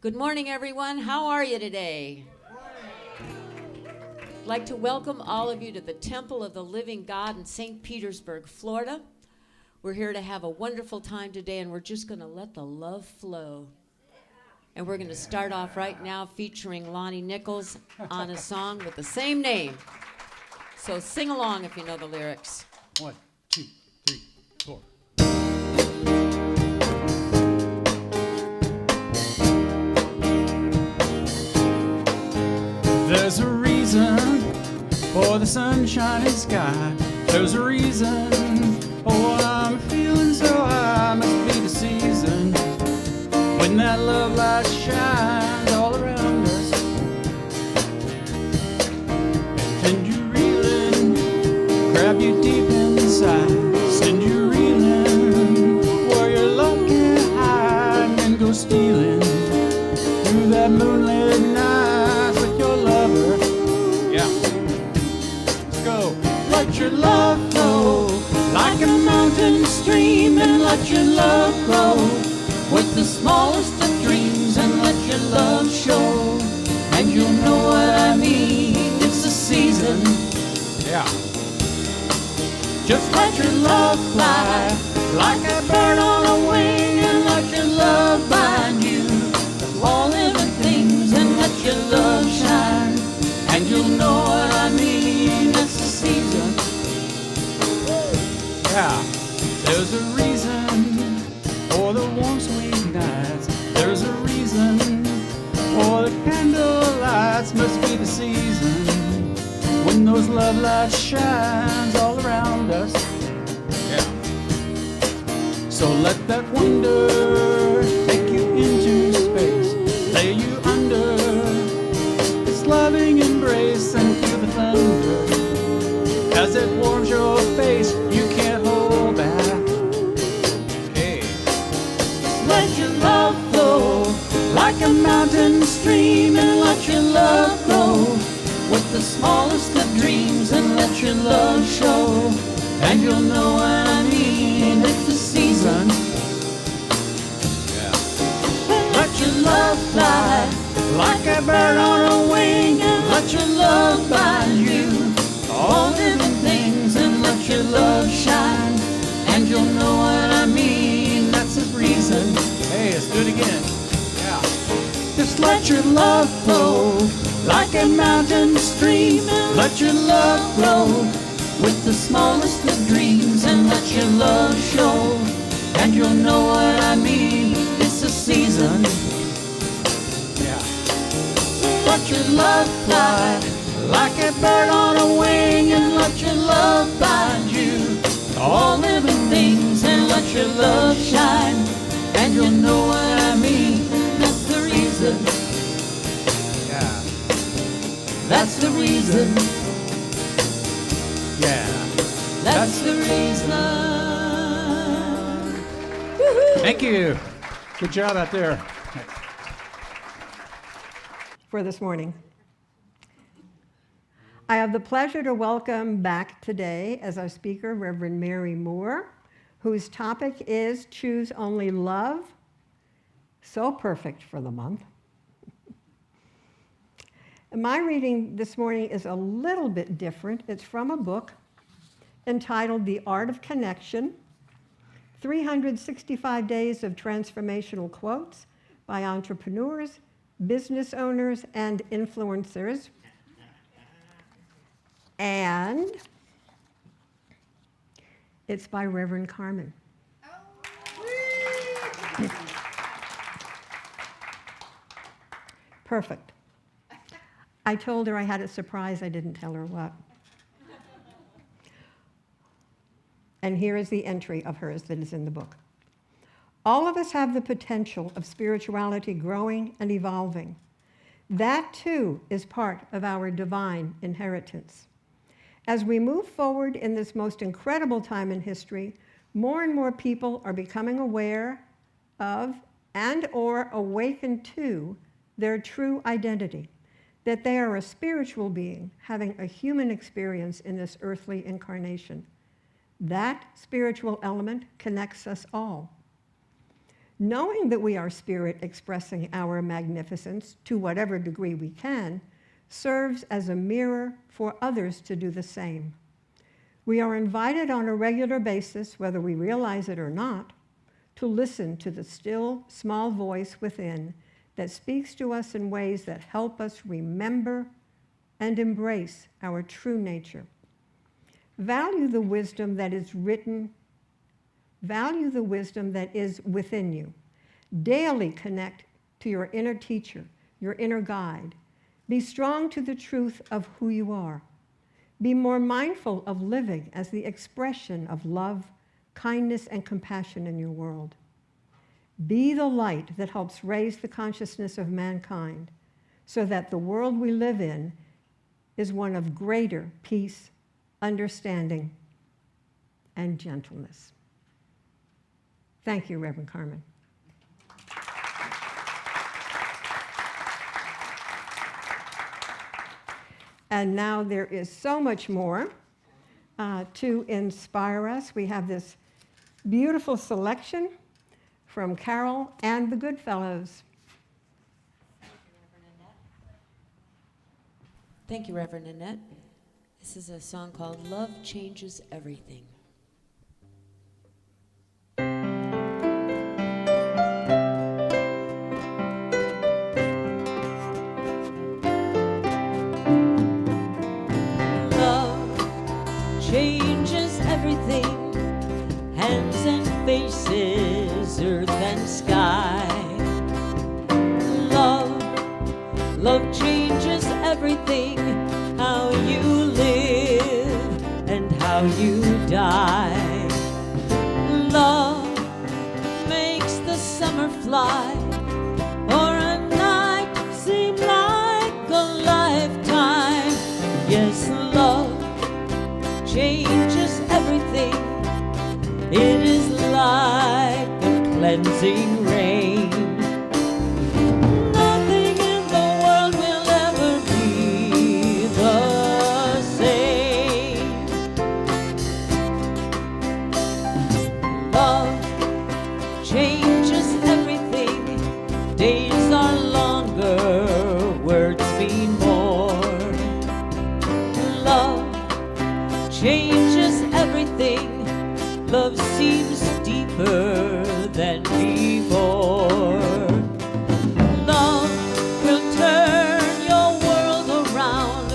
Good morning, everyone. How are you today? I'd like to welcome all of you to the Temple of the Living God in St. Petersburg, Florida. We're here to have a wonderful time today, and we're just going to let the love flow. And we're going to start off right now featuring Lonnie Nichols on a song with the same name. So sing along if you know the lyrics. 1, 2, 3, 4. There's a reason for the sunshine and sky. There's a reason for what I'm feeling so high. Must be the season when that love light shines all around us. And you reeling, grab you deep inside, send you reeling where your love can't hide, and then go stealing through that moonlit night with your lover. Yeah. Let's go. Let your love flow like a mountain stream, and let your love grow with the smallest of dreams, and let your love show, and you'll know what I mean. It's the season. Yeah. Just let your love fly like a bird on a wing, and let your love bind you to all living things, and let your love shine, and you'll know what I mean. It's the season. Yeah. There's a reason for the warm sweet nights. There's a reason for the candle lights. Must be the season when those love lights shines all around us. Yeah. So let that wonder take you into space, lay you under its loving embrace, and feel the thunder as it warms your face. You can't hold back. Hey. Let your love flow like a mountain stream, and let your love grow with the smallest of dreams, and let your love show, and you'll know what I mean. It's the season. Yeah. Let your love fly like a bird on a wing, and let your love bind you to all living things, and let your love shine, and you'll know what I mean. That's the reason. Hey, let's do it again. Yeah. Just let your love flow like a mountain stream, and let your love grow with the smallest of dreams, and let your love show, and you'll know what I mean. It's the season. Yeah. Let your love fly like a bird on a wing, and let your love bind you to all living things, and let your love shine, and you'll know what I mean. That's the reason. Yeah. That's the reason. Yeah. That's the reason. Woo-hoo. Thank you. Good job out there. For this morning. I have the pleasure to welcome back today as our speaker, Reverend Mary Moore, whose topic is Choose Only Love. So perfect for the month. My reading this morning is a little bit different. It's from a book entitled The Art of Connection, 365 Days of Transformational Quotes by Entrepreneurs, Business Owners, and Influencers. And it's by Reverend Carmen. Perfect. I told her I had a surprise. I didn't tell her what. And here is the entry of hers that is in the book. All of us have the potential of spirituality growing and evolving. That, too, is part of our divine inheritance. As we move forward in this most incredible time in history, more and more people are becoming aware of and or awakened to their true identity, that they are a spiritual being having a human experience in this earthly incarnation. That spiritual element connects us all. Knowing that we are spirit expressing our magnificence to whatever degree we can serves as a mirror for others to do the same. We are invited on a regular basis, whether we realize it or not, to listen to the still, small voice within that speaks to us in ways that help us remember and embrace our true nature. Value the wisdom that is written. Value the wisdom that is within you. Daily connect to your inner teacher, your inner guide. Be strong to the truth of who you are. Be more mindful of living as the expression of love, kindness, and compassion in your world. Be the light that helps raise the consciousness of mankind so that the world we live in is one of greater peace, understanding, and gentleness. Thank you, Reverend Carmen. And now there is so much more to inspire us. We have this beautiful selection from Carol and the Goodfellows. Thank you, Reverend Annette. This is a song called Love Changes Everything. Changes everything, hands and faces, earth and sky. Love changes everything, how you live and how you die. Love makes the summer fly, or a night seem like a lifetime. Yes, love changes everything. It is like a cleansing rain. Nothing in the world will ever be the same. Love changes everything. Days are longer, words mean more. Love changes everything. Love seems deeper than before. Love will turn your world around,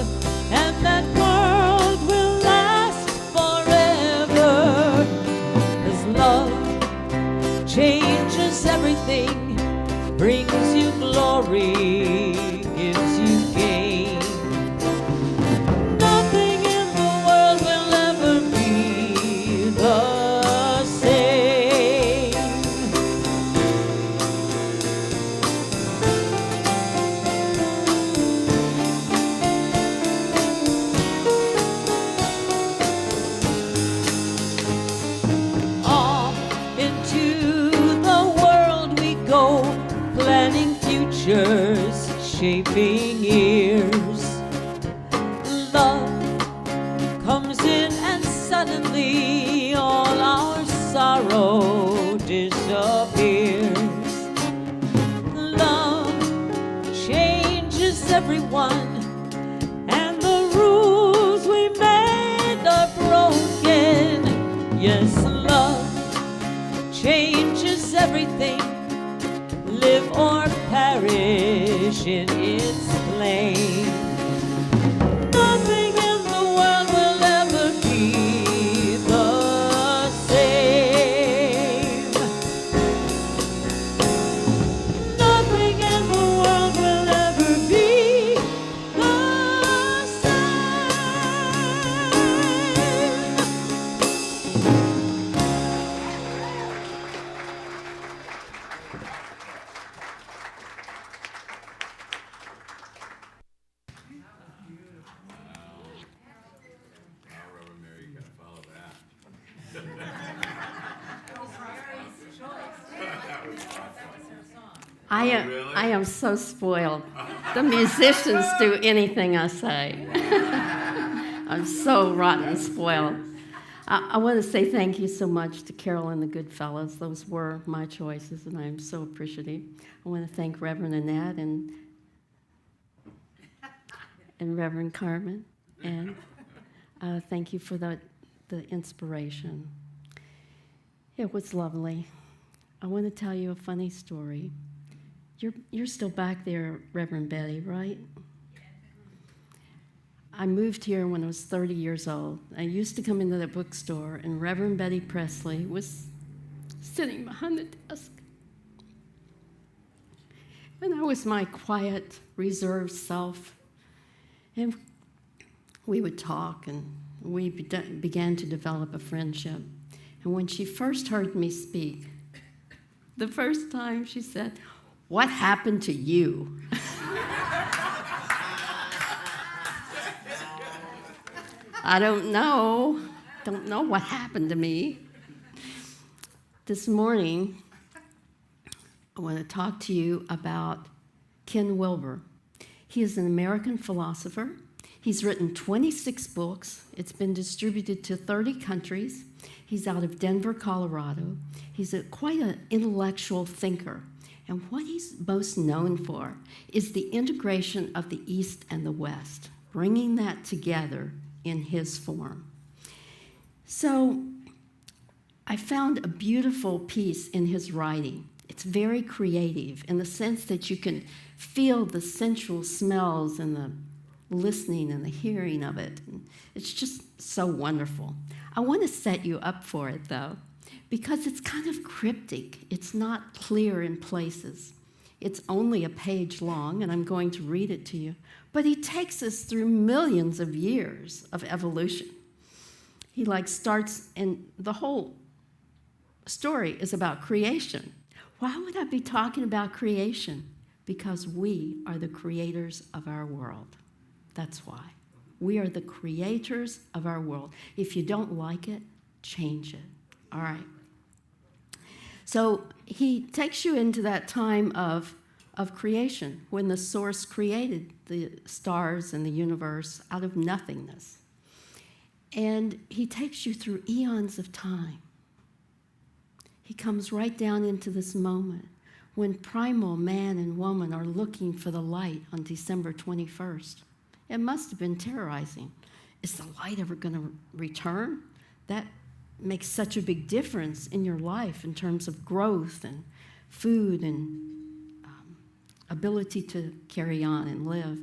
and that world will last forever. 'Cause love changes everything, brings you glory, gives you gain. Nothing in the world will ever be the same. Off into the world we go, planning futures, shaping years. Love comes in and suddenly all our sorrow disappears. Love changes everyone, and the rules we made are broken. Yes, love changes everything. Live or perish in its flame. Nothing in the world will ever be the same. Nothing in the world will ever be the same. I am so spoiled. The musicians do anything I say. I'm so rotten spoiled. I want to say thank you so much to Carol and the Goodfellows. Those were my choices, and I'm so appreciative. I want to thank Reverend Annette and Reverend Carmen, and thank you for the inspiration. It was lovely. I want to tell you a funny story. You're still back there, Reverend Betty, right? I moved here when I was 30 years old. I used to come into the bookstore, and Reverend Betty Presley was sitting behind the desk. And I was my quiet, reserved self. And we would talk, and we began to develop a friendship. And when she first heard me speak, the first time she said, "What happened to you?" I don't know what happened to me. This morning, I want to talk to you about Ken Wilber. He is an American philosopher. He's written 26 books. It's been distributed to 30 countries. He's out of Denver, Colorado. He's quite an intellectual thinker. And what he's most known for is the integration of the East and the West, bringing that together in his form. So I found a beautiful piece in his writing. It's very creative in the sense that you can feel the sensual smells and the listening and the hearing of it. It's just so wonderful. I want to set you up for it, though, because it's kind of cryptic. It's not clear in places. It's only a page long, and I'm going to read it to you. But he takes us through millions of years of evolution. He starts, and the whole story is about creation. Why would I be talking about creation? Because we are the creators of our world. That's why. We are the creators of our world. If you don't like it, change it. All right. So he takes you into that time of creation, when the source created the stars and the universe out of nothingness. And he takes you through eons of time. He comes right down into this moment when primal man and woman are looking for the light on December 21st. It must have been terrorizing. Is the light ever going to return? That makes such a big difference in your life in terms of growth and food and ability to carry on and live.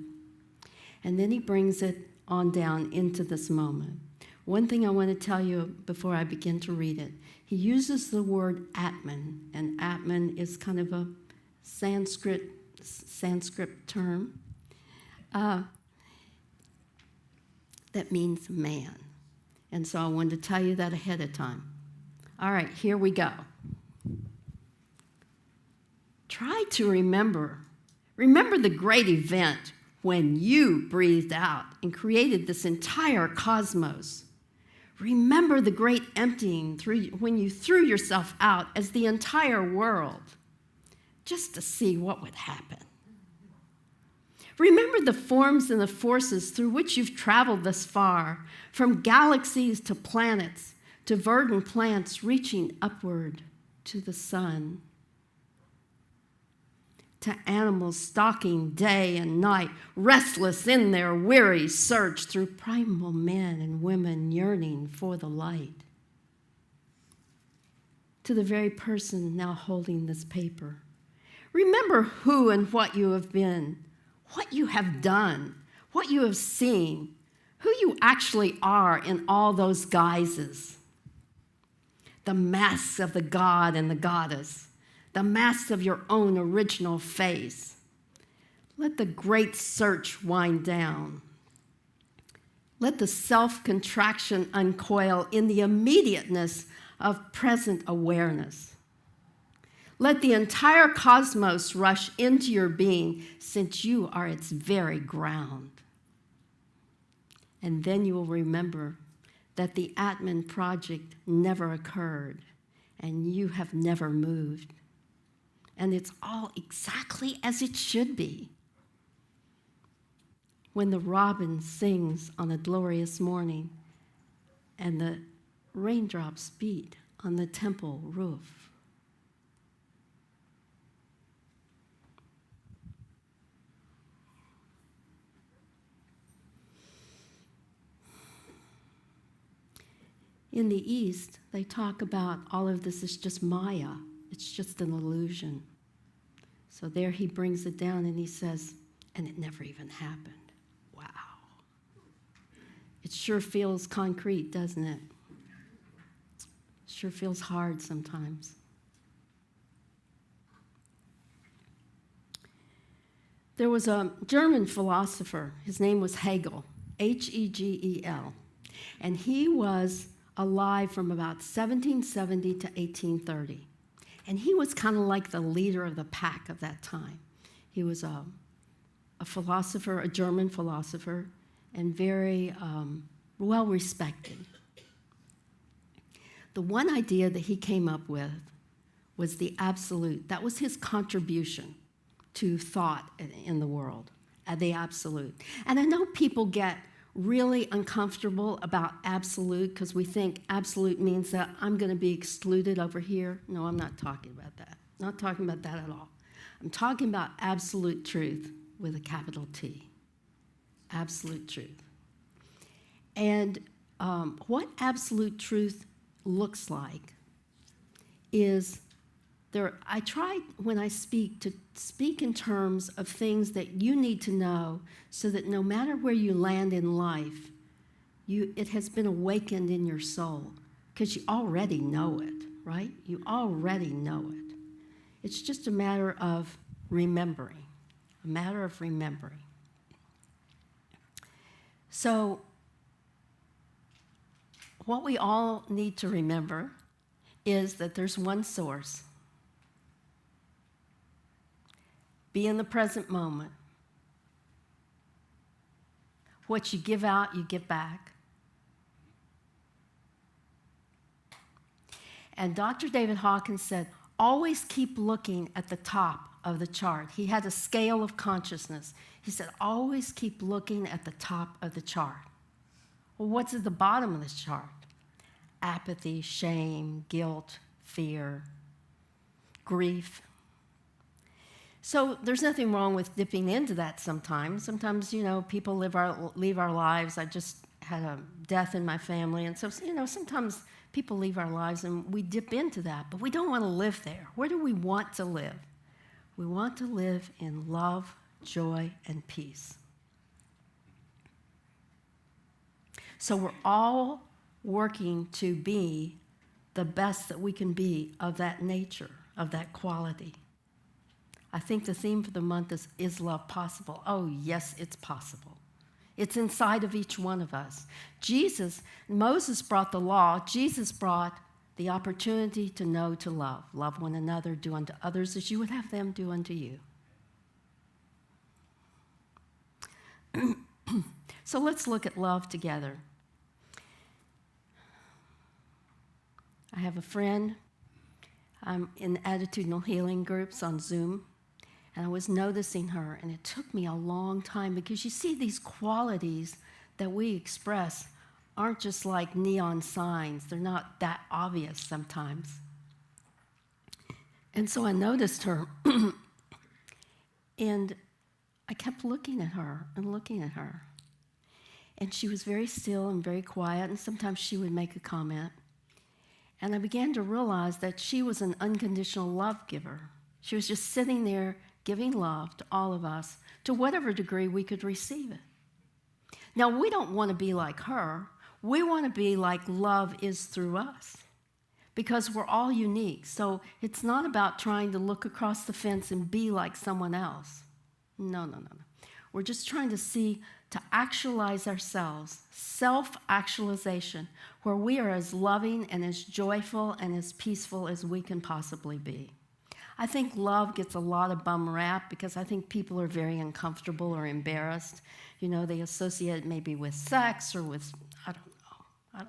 And then he brings it on down into this moment. One thing I want to tell you before I begin to read it, he uses the word Atman, and Atman is kind of a Sanskrit term that means man. And so I wanted to tell you that ahead of time. All right, here we go. Try to remember the great event when you breathed out and created this entire cosmos. Remember the great emptying when you threw yourself out as the entire world, just to see what would happen. Remember the forms and the forces through which you've traveled thus far, from galaxies to planets, to verdant plants reaching upward to the sun, to animals stalking day and night, restless in their weary search, through primal men and women yearning for the light, to the very person now holding this paper. Remember who and what you have been, what you have done, what you have seen, who you actually are in all those guises. The masks of the god and the goddess, the masks of your own original face. Let the great search wind down. Let the self-contraction uncoil in the immediateness of present awareness. Let the entire cosmos rush into your being, since you are its very ground. And then you will remember that the Atman project never occurred, and you have never moved. And it's all exactly as it should be. When the robin sings on a glorious morning, and the raindrops beat on the temple roof. In the East, they talk about all of this is just Maya. It's just an illusion. So there he brings it down and he says, and it never even happened. Wow. It sure feels concrete, doesn't it? Sure feels hard sometimes. There was a German philosopher. His name was Hegel, Hegel. And he was alive from about 1770 to 1830. And he was kind of like the leader of the pack of that time. He was a philosopher, a German philosopher, and very well respected. The one idea that he came up with was the absolute. That was his contribution to thought in the world, the absolute. And I know people get really uncomfortable about absolute because we think absolute means that I'm going to be excluded over here. No, I'm not talking about that. Not talking about that at all. I'm talking about absolute truth with a capital T. Absolute truth. And what absolute truth looks like is I try when I speak to speak in terms of things that you need to know so that no matter where you land in life, it has been awakened in your soul because you already know it, right? You already know it. It's just a matter of remembering, a matter of remembering. So what we all need to remember is that there's one source. Be in the present moment. What you give out, you get back. And Dr. David Hawkins said, always keep looking at the top of the chart. He had a scale of consciousness. He said, always keep looking at the top of the chart. Well, what's at the bottom of the chart? Apathy, shame, guilt, fear, grief. So there's nothing wrong with dipping into that sometimes. Sometimes, people leave our lives. I just had a death in my family, and so, sometimes people leave our lives and we dip into that, but we don't want to live there. Where do we want to live? We want to live in love, joy, and peace. So we're all working to be the best that we can be of that nature, of that quality. I think the theme for the month is love possible? Oh, yes, it's possible. It's inside of each one of us. Moses brought the law. Jesus brought the opportunity to know to love. Love one another, do unto others as you would have them do unto you. So let's look at love together. I have a friend. I'm in attitudinal healing groups on Zoom. And I was noticing her, and it took me a long time because you see these qualities that we express aren't just like neon signs. They're not that obvious sometimes. And so I noticed her, and I kept looking at her and looking at her. And she was very still and very quiet, and sometimes she would make a comment. And I began to realize that she was an unconditional love giver. She was just sitting there giving love to all of us to whatever degree we could receive it. Now, we don't want to be like her. We want to be like love is through us because we're all unique. So it's not about trying to look across the fence and be like someone else. No. We're just trying to actualize ourselves, self-actualization, where we are as loving and as joyful and as peaceful as we can possibly be. I think love gets a lot of bum rap because I think people are very uncomfortable or embarrassed. They associate it maybe with sex or with, I don't know.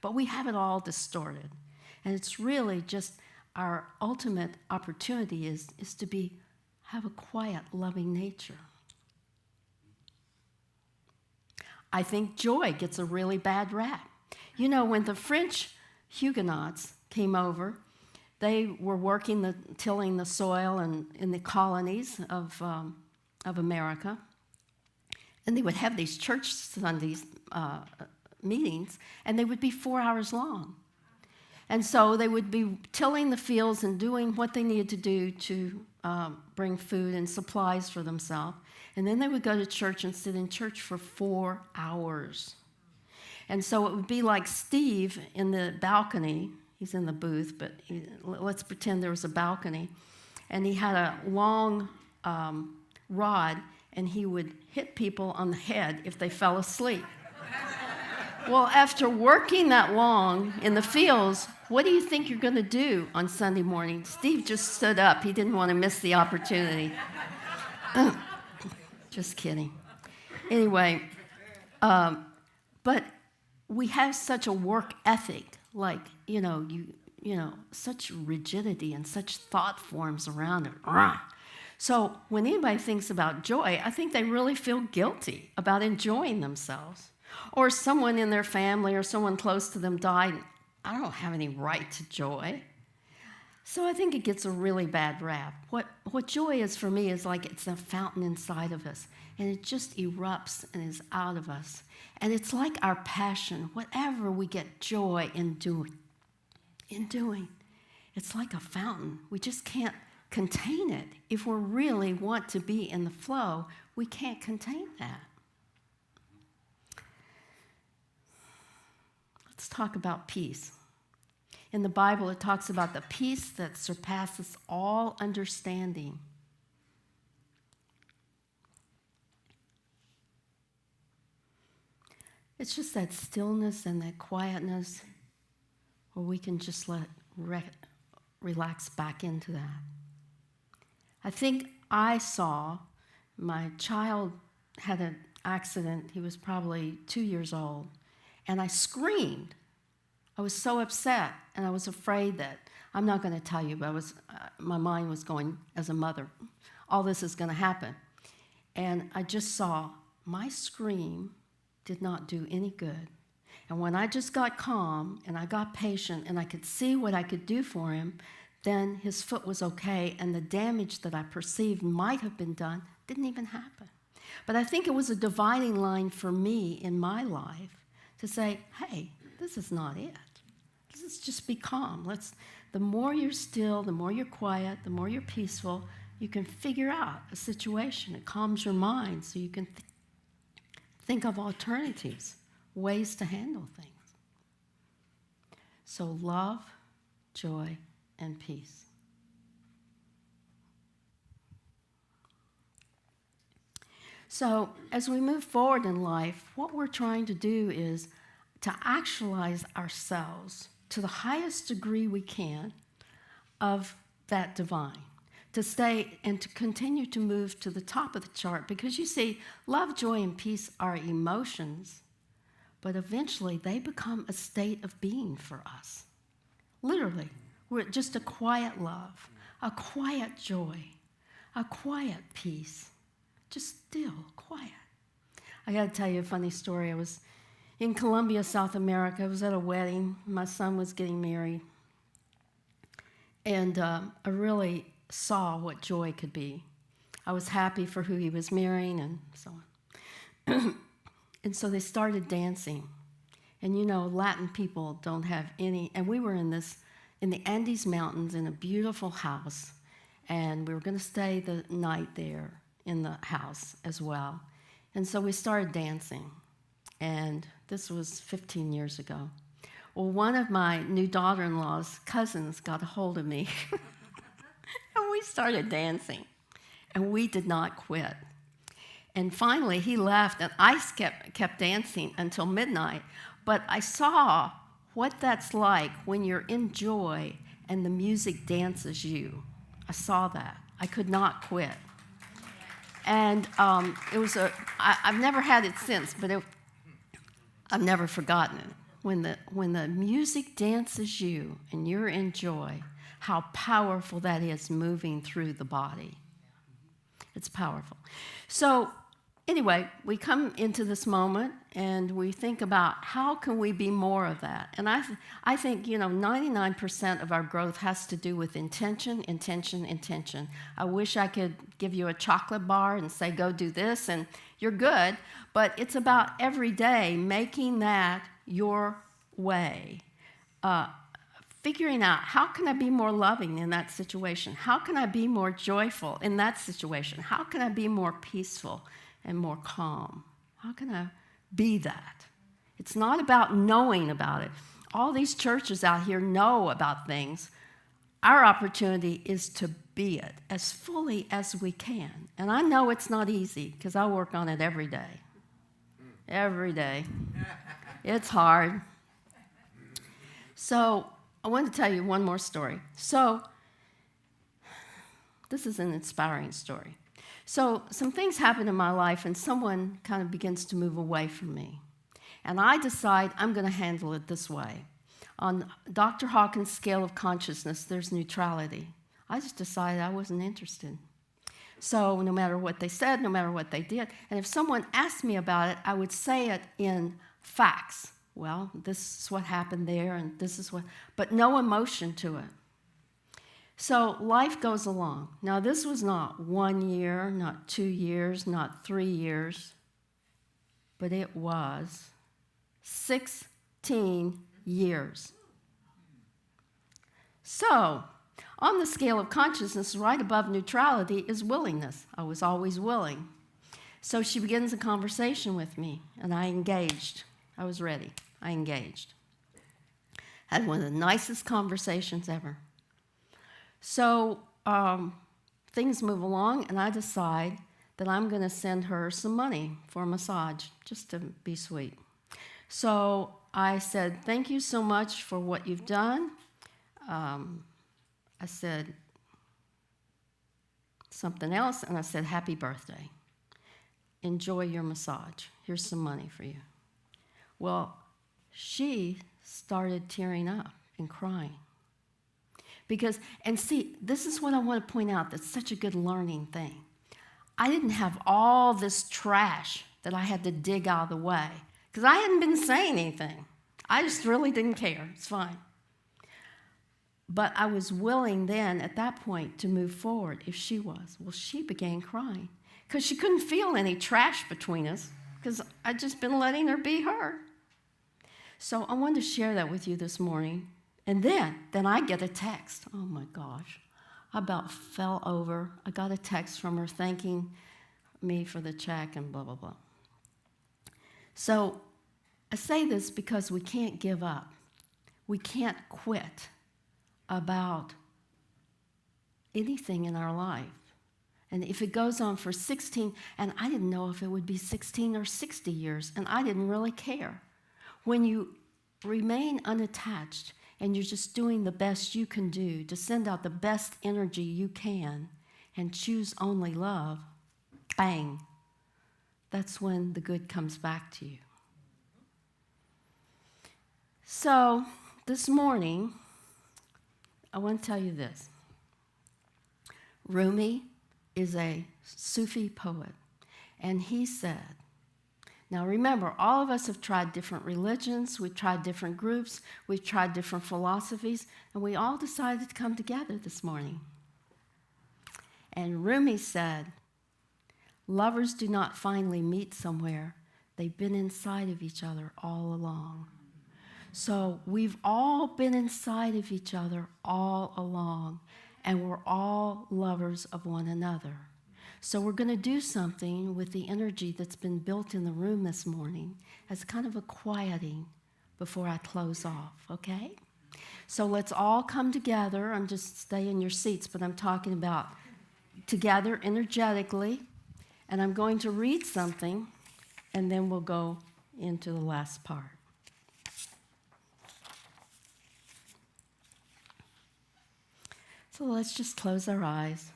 But we have it all distorted. And it's really just our ultimate opportunity is to have a quiet, loving nature. I think joy gets a really bad rap You know, when the French Huguenots came over, they were tilling the soil in the colonies of America, and they would have these church Sundays meetings, and they would be 4 hours long. And so they would be tilling the fields and doing what they needed to do to bring food and supplies for themselves. And then they would go to church and sit in church for 4 hours. And so it would be like Steve in the balcony. He's in the booth, but let's pretend there was a balcony. And he had a long rod, and he would hit people on the head if they fell asleep. Well, after working that long in the fields, what do you think you're going to do on Sunday morning? Steve just stood up. He didn't want to miss the opportunity. Just kidding. Anyway, but we have such a work ethic, like, such rigidity and such thought forms around it. So when anybody thinks about joy, I think they really feel guilty about enjoying themselves. Or someone in their family or someone close to them died. I don't have any right to joy. So I think it gets a really bad rap. What joy is for me is like it's a fountain inside of us, and it just erupts and is out of us. And it's like our passion, whatever we get joy in doing, it's like a fountain. We just can't contain it. If we really want to be in the flow, we can't contain that. Let's talk about peace. In the Bible, it talks about the peace that surpasses all understanding. It's just that stillness and that quietness where we can just relax back into that. I think I saw my child had an accident. He was probably 2 years old. And I screamed. I was so upset, and I was afraid that, I'm not going to tell you, but my mind was going, as a mother, all this is going to happen. And I just saw my scream did not do any good. And when I just got calm, and I got patient, and I could see what I could do for him, then his foot was okay, and the damage that I perceived might have been done didn't even happen. But I think it was a dividing line for me in my life, to say, hey, this is not it. Let's just be calm. The more you're still, the more you're quiet, the more you're peaceful, you can figure out a situation. It calms your mind so you can think of alternatives, ways to handle things. So love, joy, and peace. So as we move forward in life, what we're trying to do is to actualize ourselves to the highest degree we can of that divine, to stay and to continue to move to the top of the chart. Because you see, love, joy, and peace are emotions, but eventually they become a state of being for us. Literally, we're just a quiet love, a quiet joy, a quiet peace. Just still, quiet. I got to tell you a funny story. I was in Colombia, South America. I was at a wedding. My son was getting married. And I really saw what joy could be. I was happy for who he was marrying and so on. And so they started dancing. And you know, Latin people don't have any, and we were in the Andes Mountains in a beautiful house. And we were going to stay the night there in the house as well. And so we started dancing. And this was 15 years ago. Well, one of my new daughter-in-law's cousins got a hold of me. And we started dancing. And we did not quit. And finally, he left, and I kept dancing until midnight. But I saw what that's like when you're in joy and the music dances you. I saw that. I could not quit. And it was I've never had it since, but I've never forgotten it. When the music dances you and you're in joy, how powerful that is moving through the body. It's powerful. So anyway, we come into this moment and we think about how can we be more of that. And I think, 99% of our growth has to do with intention, intention, intention. I wish I could give you a chocolate bar and say, go do this, and you're good. But it's about every day making that your way. Figuring out, how can I be more loving in that situation? How can I be more joyful in that situation? How can I be more peaceful and more calm? How can I be that? It's not about knowing about it. All these churches out here know about things. Our opportunity is to be it as fully as we can. And I know it's not easy because I work on it every day. Every day. It's hard. So I want to tell you one more story. So this is an inspiring story. So some things happen in my life, and someone kind of begins to move away from me. And I decide I'm going to handle it this way. On Dr. Hawkins' scale of consciousness, there's neutrality. I just decided I wasn't interested. So no matter what they said, no matter what they did, and if someone asked me about it, I would say it in facts. Well, this is what happened there, and this is what, but no emotion to it. So life goes along. Now, this was not 1 year, not 2 years, not 3 years, but it was 16 years. So, on the scale of consciousness, right above neutrality is willingness. I was always willing. So she begins a conversation with me, and I engaged. I was ready. I engaged. Had one of the nicest conversations ever. So things move along, and I decide that I'm going to send her some money for a massage, just to be sweet. So I said, thank you so much for what you've done. I said something else, and I said, happy birthday. Enjoy your massage. Here's some money for you. Well, she started tearing up and crying. Because, and see, this is what I want to point out that's such a good learning thing. I didn't have all this trash that I had to dig out of the way, because I hadn't been saying anything. I just really didn't care. It's fine. But I was willing then, at that point, to move forward if she was. Well, she began crying because she couldn't feel any trash between us because I'd just been letting her be her. So I wanted to share that with you this morning. And then I get a text. Oh, my gosh. I about fell over. I got a text from her thanking me for the check and blah, blah, blah. So I say this because we can't give up. We can't quit about anything in our life. And if it goes on for 16, and I didn't know if it would be 16 or 60 years, and I didn't really care. When you remain unattached and you're just doing the best you can do to send out the best energy you can and choose only love, bang, that's when the good comes back to you. So this morning, I want to tell you this. Rumi is a Sufi poet, and he said, now remember, all of us have tried different religions, we've tried different groups, we've tried different philosophies, and we all decided to come together this morning. And Rumi said, lovers do not finally meet somewhere, they've been inside of each other all along. So we've all been inside of each other all along, and we're all lovers of one another. So we're going to do something with the energy that's been built in the room this morning as kind of a quieting before I close off, okay? So let's all come together. I'm just stay in your seats, but I'm talking about together energetically, and I'm going to read something, and then we'll go into the last part. So let's just close our eyes.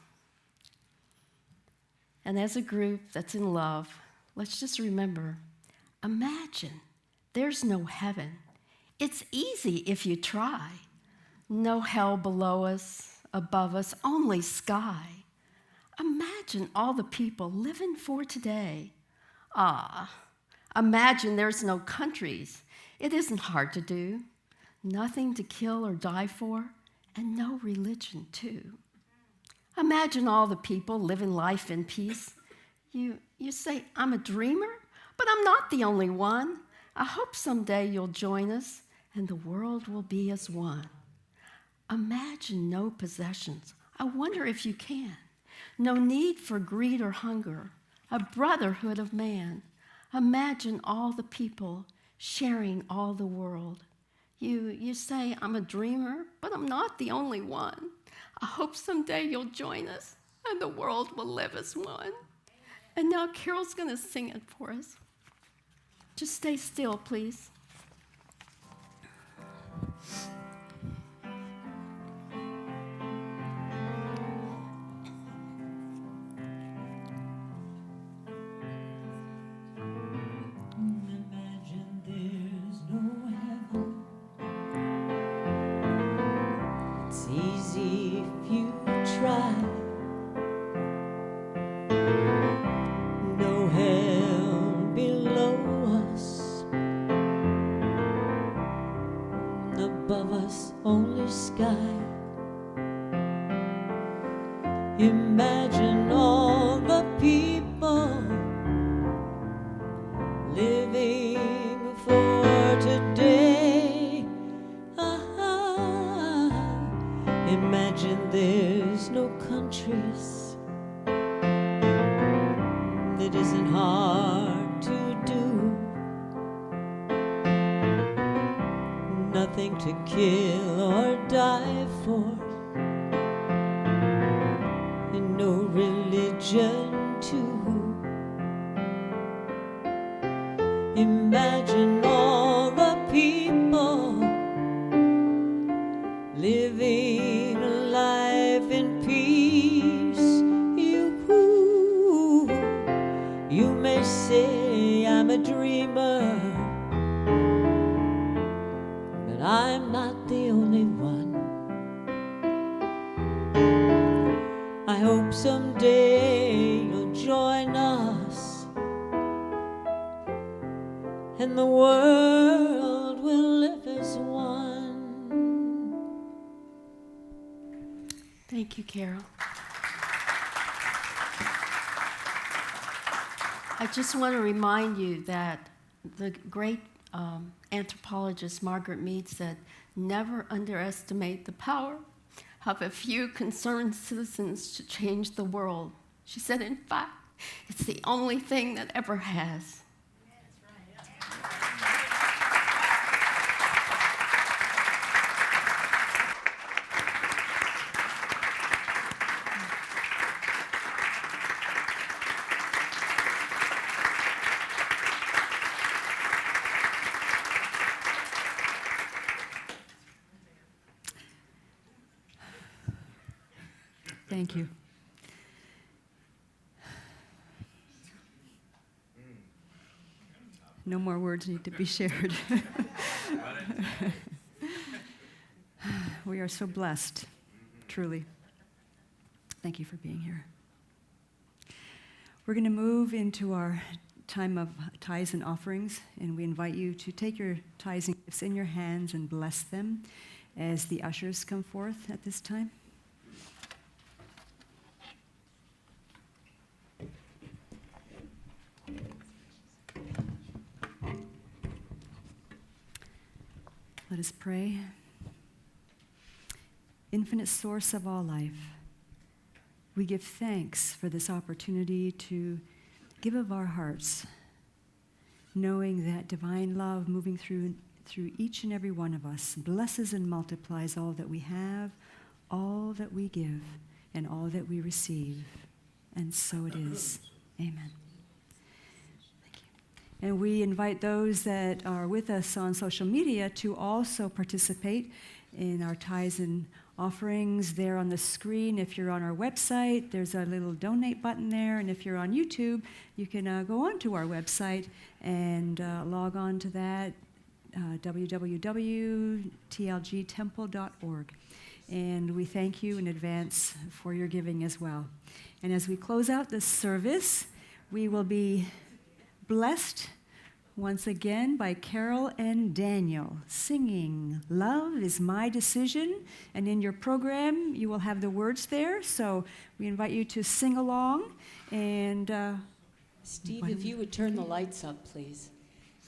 And as a group that's in love, let's just remember, imagine there's no heaven. It's easy if you try. No hell below us, above us, only sky. Imagine all the people living for today, Imagine there's no countries. It isn't hard to do. Nothing to kill or die for, and no religion, too. Imagine all the people living life in peace. You say, I'm a dreamer, but I'm not the only one. I hope someday you'll join us, and the world will be as one. Imagine no possessions. I wonder if you can. No need for greed or hunger, a brotherhood of man. Imagine all the people sharing all the world. You say, I'm a dreamer, but I'm not the only one. I hope someday you'll join us, and the world will live as one. And now Carol's going to sing it for us. Just stay still, please. Imagine there's no heaven. It's easy if you try. No hell below us. Above us, only sky. Imagine all the people living for today. Imagine there's no countries. It isn't hard to do. Nothing to kill or die for, and no religion too. Imagine all the people living a life in peace. You may say I'm a dreamer, but I'm not the only one. I hope someday you'll join us, and the world will live as one. Thank you, Carol. I just want to remind you that the great anthropologist Margaret Mead said, never underestimate the power of a few concerned citizens to change the world. She said, in fact, it's the only thing that ever has. Thank you. No more words need to be shared. We are so blessed, truly. Thank you for being here. We're going to move into our time of tithes and offerings, and we invite you to take your tithes and gifts in your hands and bless them as the ushers come forth at this time. Let us pray. Infinite source of all life, we give thanks for this opportunity to give of our hearts, knowing that divine love moving through each and every one of us blesses and multiplies all that we have, all that we give, and all that we receive. And so it is. Amen. And we invite those that are with us on social media to also participate in our tithes and offerings there on the screen. If you're on our website, there's a little donate button there. And if you're on YouTube, you can go onto our website and log on to that, www.tlgtemple.org. And we thank you in advance for your giving as well. And as we close out this service, we will be blessed once again by Carol and Daniel singing "Love is My Decision," and in your program you will have the words there, so we invite you to sing along. And Steve, if you would turn the lights up, please.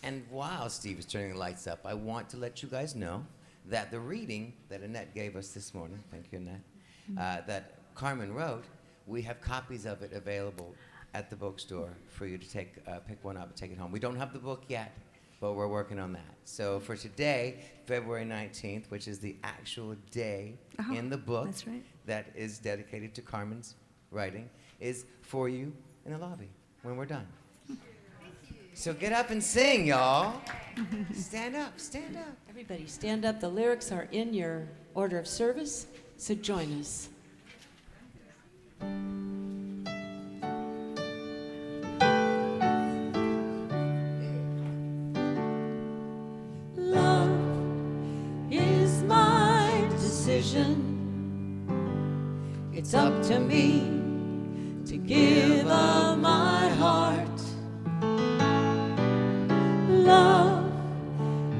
And while Steve is turning the lights up, I want to let you guys know that the reading that Annette gave us this morning, thank you, Annette, that Carmen wrote, we have copies of it available at the bookstore for you to take, pick one up and take it home. We don't have the book yet, but we're working on that. So for today, February 19th, which is the actual day in the book that's right. that is dedicated to Carmen's writing, is for you in the lobby when we're done. So get up and sing, y'all. Stand up, stand up. Everybody stand up. The lyrics are in your order of service, so join us. Love is my decision. It's up to me to give of my heart. Love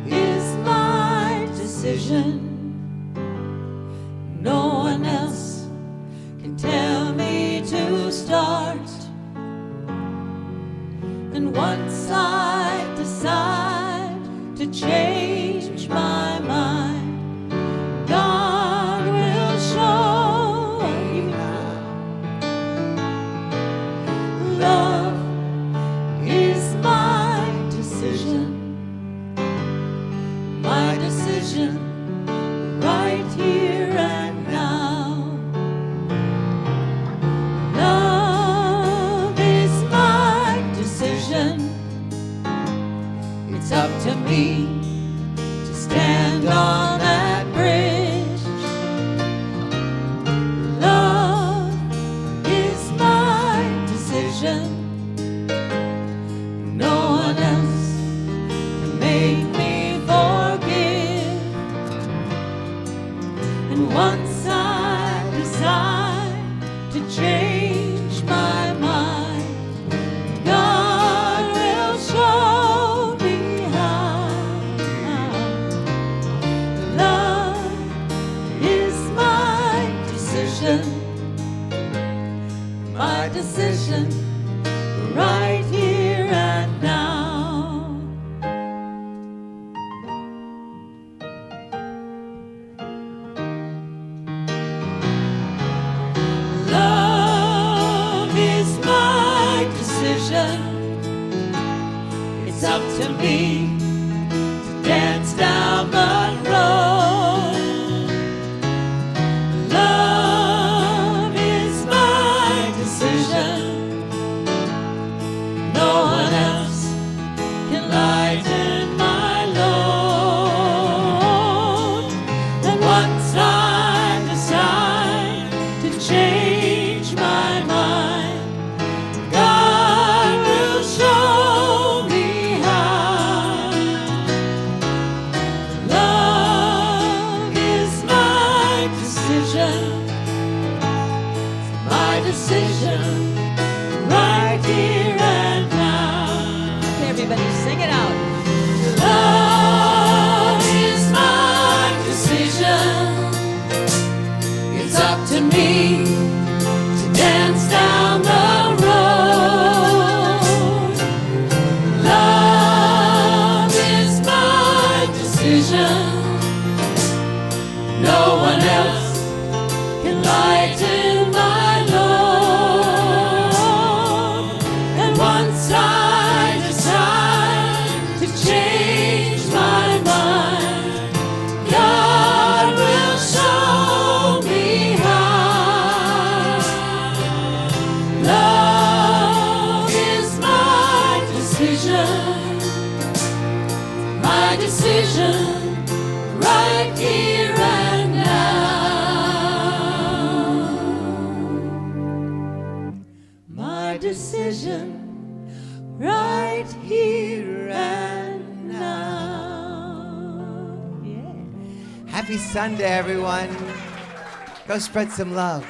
is my decision. No one else can tell me to start. And once I decide to change my mind, God will show me how. Love is my decision. My decision right here and now. Love is my decision. It's up to me to stand on that bridge. Love is my decision. No one else can make me forgive. And once I decide to change my mind, God will show me how. Love is my decision. My decision right here and now. Love is my decision. It's up to me to dance down the road. Love is my decision. No one else can lighten my load. And once I decide to change my mind, God will show me how. Love is my decision. My decision right here and now. Okay, everybody, sing it out. Love is my decision. It's up to me to dance down the road. Love is my decision. No one else can lighten my load. And once I decide to change my mind, God will show me how. Love is my decision. My decision right here and now. My decision right here and now. Yeah. Happy Sunday, everyone. Go spread some love.